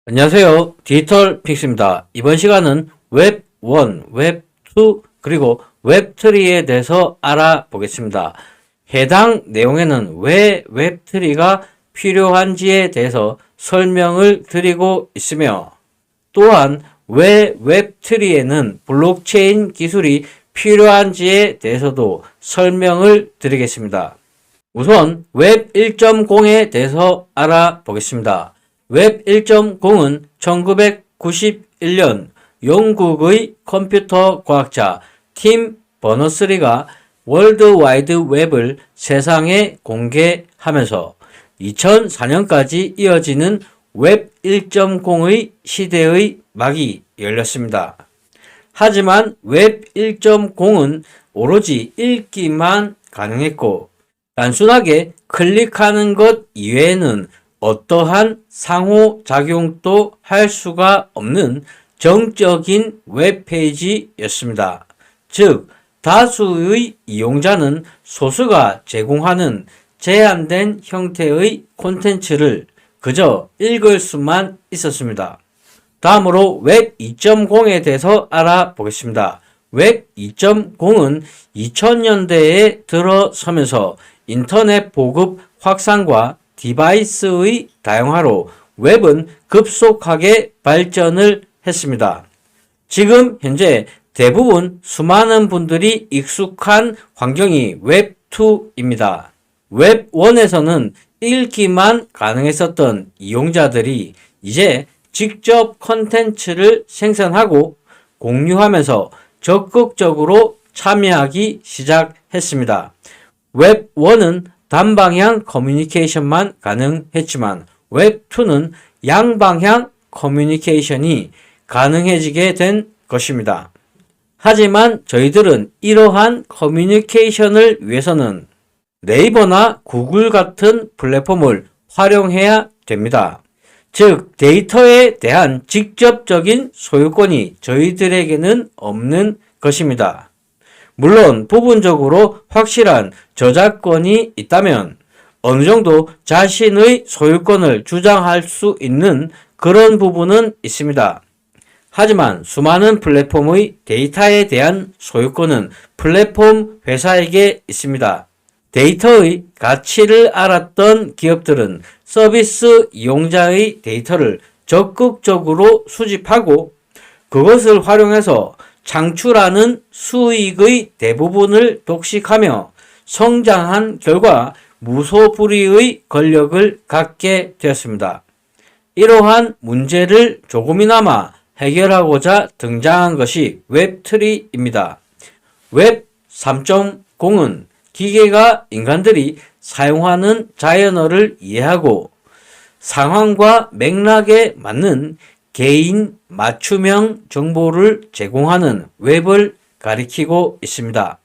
안녕하세요. 디지털 픽스입니다. 이번 시간은 웹 1, 웹 2, 그리고 웹 3에 대해서 알아보겠습니다. 해당 내용에는 왜 웹 3가 필요한지에 대해서 설명을 드리고 있으며, 또한 왜 웹 3에는 블록체인 기술이 필요한지에 대해서도 설명을 드리겠습니다. 우선 웹 1.0에 대해서 알아보겠습니다. 웹 1.0은 1991년 영국의 컴퓨터 과학자 팀 버너스리가 월드와이드 웹을 세상에 공개하면서 2004년까지 이어지는 웹 1.0의 시대의 막이 열렸습니다. 하지만 웹 1.0은 오로지 읽기만 가능했고, 단순하게 클릭하는 것 이외에는 어떠한 상호작용도 할 수가 없는 정적인 웹페이지였습니다. 즉, 다수의 이용자는 소수가 제공하는 제한된 형태의 콘텐츠를 그저 읽을 수만 있었습니다. 다음으로 웹 2.0에 대해서 알아보겠습니다. 웹 2.0은 2000년대에 들어서면서 인터넷 보급 확산과 디바이스의 다양화로 웹은 급속하게 발전을 했습니다. 지금 현재 대부분 수많은 분들이 익숙한 환경이 웹 2입니다. 웹 1에서는 읽기만 가능했었던 이용자들이 이제 직접 컨텐츠를 생산하고 공유하면서 적극적으로 참여하기 시작했습니다. 웹 1은 단방향 커뮤니케이션만 가능했지만 웹 2는 양방향 커뮤니케이션이 가능해지게 된 것입니다. 하지만 저희들은 이러한 커뮤니케이션을 위해서는 네이버나 구글 같은 플랫폼을 활용해야 됩니다. 즉, 데이터에 대한 직접적인 소유권이 저희들에게는 없는 것입니다. 물론 부분적으로 확실한 저작권이 있다면 어느 정도 자신의 소유권을 주장할 수 있는 그런 부분은 있습니다. 하지만 수많은 플랫폼의 데이터에 대한 소유권은 플랫폼 회사에게 있습니다. 데이터의 가치를 알았던 기업들은 서비스 이용자의 데이터를 적극적으로 수집하고 그것을 활용해서 창출하는 수익의 대부분을 독식하며 성장한 결과 무소불위의 권력을 갖게 되었습니다. 이러한 문제를 조금이나마 해결하고자 등장한 것이 웹3입니다. 웹 3.0은 기계가 인간들이 사용하는 자연어를 이해하고 상황과 맥락에 맞는 개인 맞춤형 정보를 제공하는 웹을 가리키고 있습니다.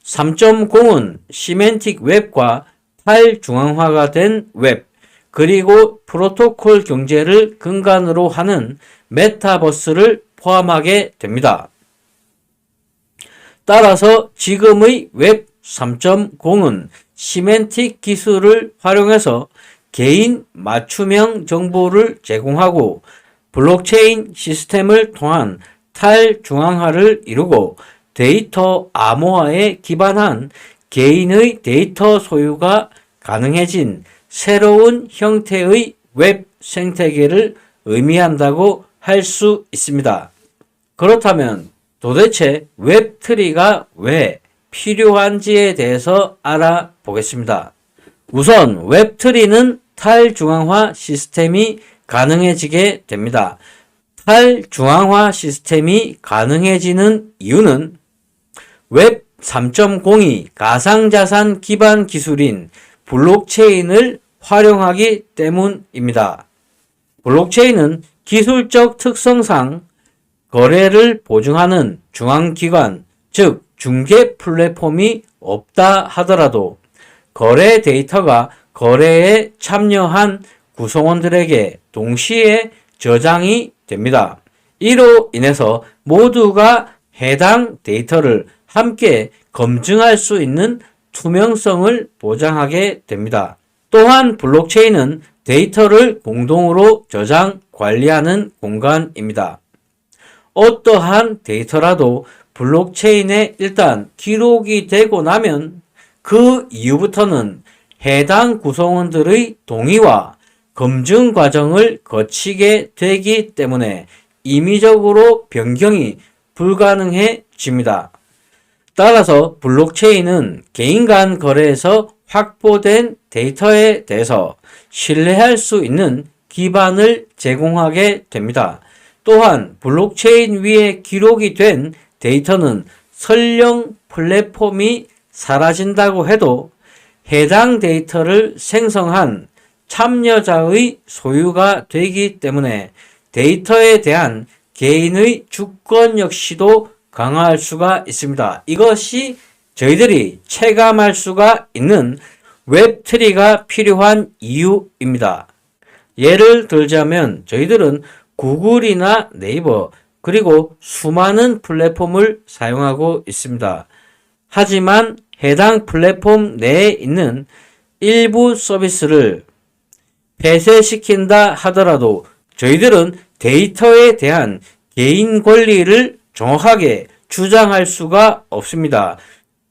3.0은 시멘틱 웹과 탈중앙화가 된 웹, 그리고 프로토콜 경제를 근간으로 하는 메타버스를 포함하게 됩니다. 따라서 지금의 웹 3.0은 시멘틱 기술을 활용해서 개인 맞춤형 정보를 제공하고 블록체인 시스템을 통한 탈중앙화를 이루고 데이터 암호화에 기반한 개인의 데이터 소유가 가능해진 새로운 형태의 웹 생태계를 의미한다고 할 수 있습니다. 그렇다면 도대체 웹3가 왜 필요한지에 대해서 알아보겠습니다. 우선 웹3는 탈중앙화 시스템이 가능해지게 됩니다. 탈중앙화 시스템이 가능해지는 이유는 웹 3.0이 가상자산 기반 기술인 블록체인을 활용하기 때문입니다. 블록체인은 기술적 특성상 거래를 보증하는 중앙기관, 즉 중개 플랫폼이 없다 하더라도 거래 데이터가 거래에 참여한 구성원들에게 동시에 저장이 됩니다. 이로 인해서 모두가 해당 데이터를 함께 검증할 수 있는 투명성을 보장하게 됩니다. 또한 블록체인은 데이터를 공동으로 저장, 관리하는 공간입니다. 어떠한 데이터라도 블록체인에 일단 기록이 되고 나면 그 이후부터는 해당 구성원들의 동의와 검증 과정을 거치게 되기 때문에 임의적으로 변경이 불가능해집니다. 따라서 블록체인은 개인 간 거래에서 확보된 데이터에 대해서 신뢰할 수 있는 기반을 제공하게 됩니다. 또한 블록체인 위에 기록이 된 데이터는 설령 플랫폼이 사라진다고 해도 해당 데이터를 생성한 참여자의 소유가 되기 때문에 데이터에 대한 개인의 주권 역시도 강화할 수가 있습니다. 이것이 저희들이 체감할 수가 있는 웹3가 필요한 이유입니다. 예를 들자면 저희들은 구글이나 네이버 그리고 수많은 플랫폼을 사용하고 있습니다. 하지만 해당 플랫폼 내에 있는 일부 서비스를 폐쇄시킨다 하더라도 저희들은 데이터에 대한 개인 권리를 정확하게 주장할 수가 없습니다.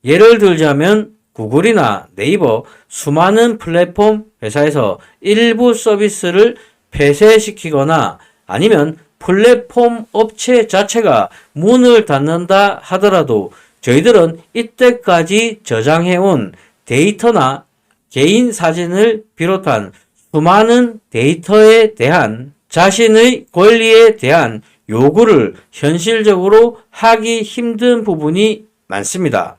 예를 들자면 구글이나 네이버 수많은 플랫폼 회사에서 일부 서비스를 폐쇄시키거나 아니면 플랫폼 업체 자체가 문을 닫는다 하더라도 저희들은 이때까지 저장해온 데이터나 개인 사진을 비롯한 수많은 데이터에 대한 자신의 권리에 대한 요구를 현실적으로 하기 힘든 부분이 많습니다.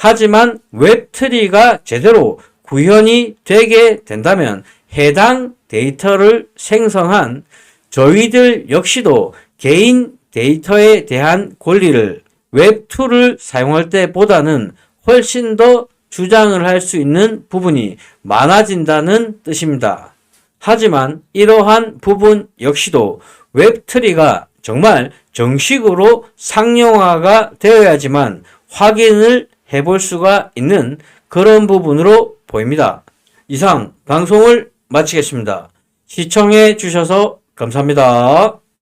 하지만 웹3가 제대로 구현이 되게 된다면 해당 데이터를 생성한 저희들 역시도 개인 데이터에 대한 권리를 웹2를 사용할 때보다는 훨씬 더 주장을 할 수 있는 부분이 많아진다는 뜻입니다. 하지만 이러한 부분 역시도 웹3가 정말 정식으로 상용화가 되어야지만 확인을 해볼 수가 있는 그런 부분으로 보입니다. 이상 방송을 마치겠습니다. 시청해 주셔서 감사합니다.